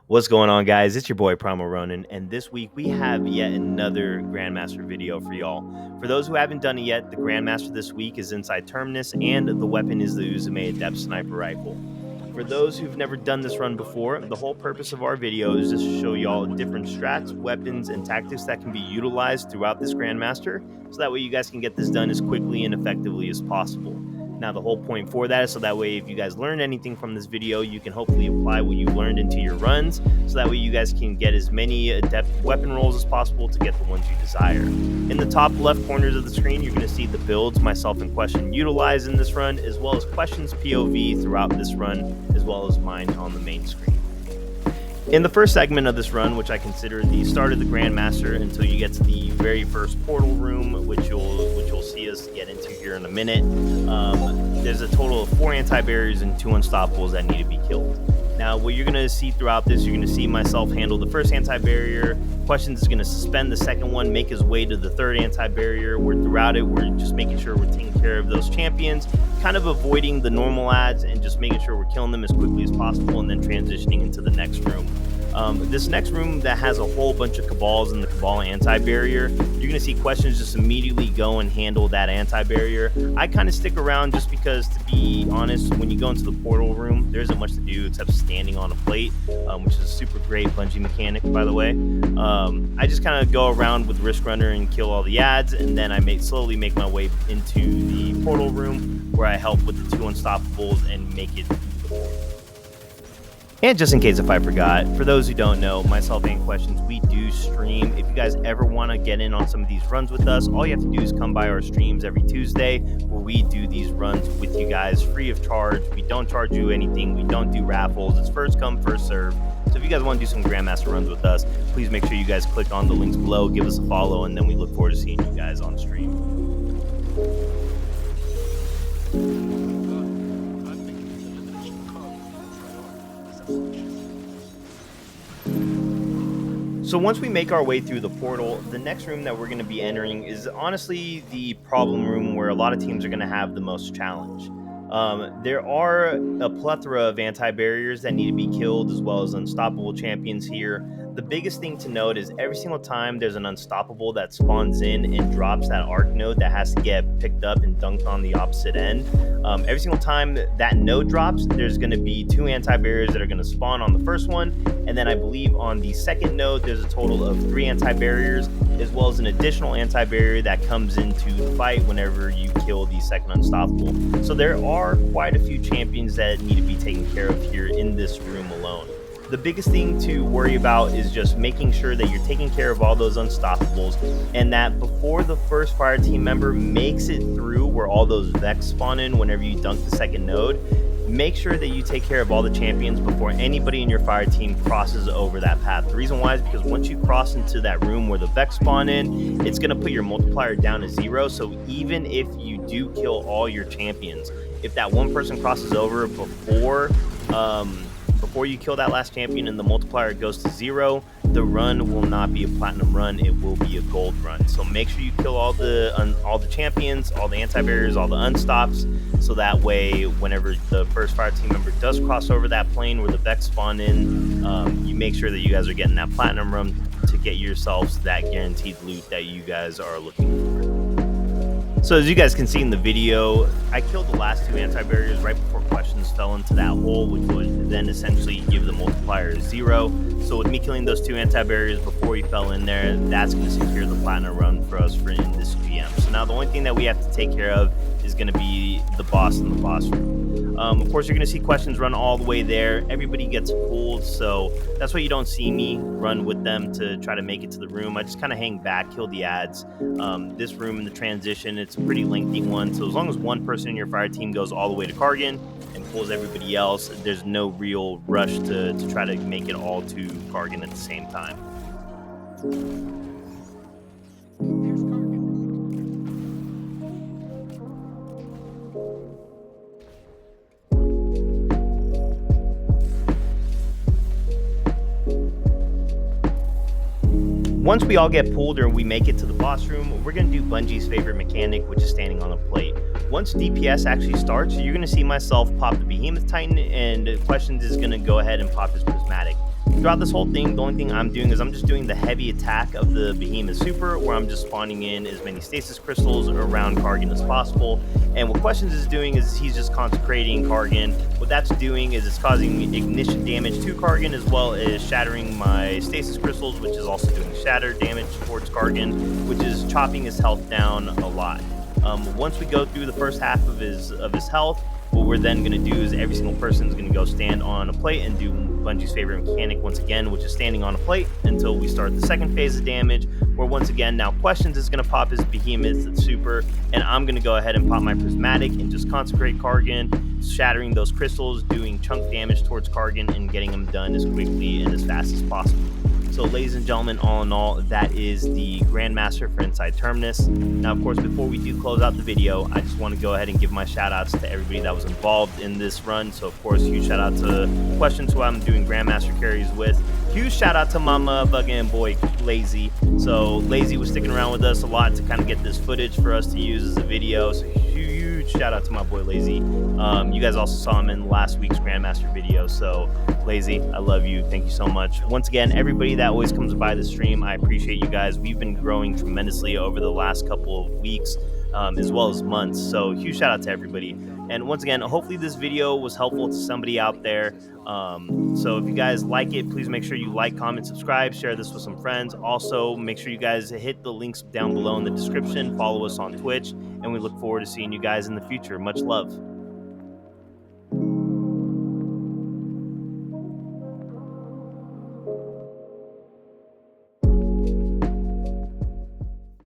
What's going on, guys? It's your boy PriimalRonin, and this week we have yet another Grandmaster video for y'all. For those who haven't done it yet, the Grandmaster this week is Inside Terminus, and the weapon is the Uzume Adept Sniper Rifle. For those who've never done this run before, the whole purpose of our video is just to show y'all different strats, weapons, and tactics that can be utilized throughout this Grandmaster, so that way you guys can get this done as quickly and effectively as possible. Now, the whole point for that is so that way if you guys learned anything from this video, you can hopefully apply what you learned into your runs, so that way you guys can get as many adept weapon rolls as possible to get the ones you desire. In the top left corners of the screen, you're going to see the builds myself and Question utilize in this run, as well as Question's POV throughout this run, as well as mine on the main screen. In the first segment of this run, which I consider the start of the Grandmaster until you get to the very first portal room, which you'll see us get into here in a minute, there's a total of 4 anti-barriers and 2 unstoppables that need to be killed. Now, what you're going to see throughout this, you're going to see myself handle the first anti-barrier. Questions is going to suspend the second one, make his way to the third anti-barrier, where throughout it, we're just making sure we're taking care of those champions, kind of avoiding the normal ads and just making sure we're killing them as quickly as possible, and then transitioning into the next room. This next room that has a whole bunch of Cabals in the Cabal anti-barrier, you're going to see Questions just immediately go and handle that anti-barrier. I kind of stick around just because, to be honest, when you go into the portal room, there isn't much to do except standing on a plate, which is a super great bungee mechanic, by the way. I just kind of go around with Risk Runner and kill all the ads, and then I slowly make my way into the portal room, where I help with the 2 unstoppables and make it. And just in case if I forgot, for those who don't know, myself and Questions, we do stream. If you guys ever want to get in on some of these runs with us, all you have to do is come by our streams every Tuesday, where we do these runs with you guys free of charge. We don't charge you anything. We don't do raffles. It's first come, first serve. So if you guys want to do some Grandmaster runs with us, please make sure you guys click on the links below, give us a follow, and then we look forward to seeing you guys on stream. So once we make our way through the portal, the next room that we're going to be entering is honestly the problem room, where a lot of teams are going to have the most challenge. There are a plethora of anti-barriers that need to be killed, as well as unstoppable champions here. The biggest thing to note is every single time there's an unstoppable that spawns in and drops that arc node that has to get picked up and dunked on the opposite end. Every single time that node drops, there's going to be 2 anti-barriers that are going to spawn on the first one, and then I believe on the second node there's a total of 3 anti-barriers, as well as an additional anti-barrier that comes into the fight whenever you kill the second unstoppable. So there are quite a few champions that need to be taken care of here in this room alone. The biggest thing to worry about is just making sure that you're taking care of all those unstoppables, and that before the first fire team member makes it through where all those Vex spawn in whenever you dunk the second node, make sure that you take care of all the champions before anybody in your fire team crosses over that path. The reason why is because once you cross into that room where the Vex spawn in, it's going to put your multiplier down to 0. So even if you do kill all your champions, if that one person crosses over before you kill that last champion and the multiplier goes to 0, the run will not be a platinum run, it will be a gold run. So make sure you kill all the champions, all the anti-barriers, all the unstops, so that way whenever the first fire team member does cross over that plane where the Vex spawn in, you make sure that you guys are getting that platinum run to get yourselves that guaranteed loot that you guys are looking for. So as you guys can see in the video, I killed the last 2 anti-barriers right before Questions fell into that hole, which would then essentially give the multiplier 0. So with me killing those 2 anti-barriers before he fell in there, that's going to secure the platinum run for us in this GM. So now the only thing that we have to take care of is going to be the boss in the boss room. Of course, you're going to see Questions run all the way there. Everybody gets pulled, so that's why you don't see me run with them to try to make it to the room. I just kind of hang back, kill the ads. This room in the transition, it's a pretty lengthy one, so as long as one person in your fire team goes all the way to Kargan and pulls everybody else, there's no real rush to try to make it all to Kargan at the same time. Once we all get pulled or we make it to the boss room, we're going to do Bungie's favorite mechanic, which is standing on a plate. Once DPS actually starts, you're going to see myself pop the Behemoth Titan, and Questions is going to go ahead and pop his Prismatic. throughout this whole thing, the only thing I'm doing is I'm just doing the heavy attack of the Behemoth Super, where I'm just spawning in as many stasis crystals around Kargan as possible. And what Questions is doing is he's just consecrating Kargan. What that's doing is it's causing ignition damage to Kargan, as well as shattering my stasis crystals, which is also doing shatter damage towards Kargan, which is chopping his health down a lot. Once we go through the first half of his health, what we're then going to do is every single person is going to go stand on a plate and do Bungie's favorite mechanic once again, which is standing on a plate until we start the second phase of damage, where once again now Questions is going to pop his Behemoth Super, and I'm going to go ahead and pop my Prismatic and just consecrate Kargan, shattering those crystals, doing chunk damage towards Kargan, and getting him done as quickly and as fast as possible. So, ladies and gentlemen, all in all, that is the Grandmaster for Inside Terminus. Now, of course, before we do close out the video, I just want to go ahead and give my shout-outs to everybody that was involved in this run. So, of course, huge shout-out to Questions, who I'm doing Grandmaster carries with. Huge shout-out to Mama Buggin' and boy Lazy. So, Lazy was sticking around with us a lot to kind of get this footage for us to use as a video. So, huge shout-out to my boy Lazy. You guys also saw him in last week's Grandmaster video. So, Lazy, I love you. Thank you so much. Once again, everybody that always comes by the stream, I appreciate you guys. We've been growing tremendously over the last couple of weeks, as well as months. So huge shout out to everybody. And once again, hopefully this video was helpful to somebody out there. So if you guys like it, please make sure you like, comment, subscribe, share this with some friends. Also, make sure you guys hit the links down below in the description. Follow us on Twitch, and we look forward to seeing you guys in the future. Much love.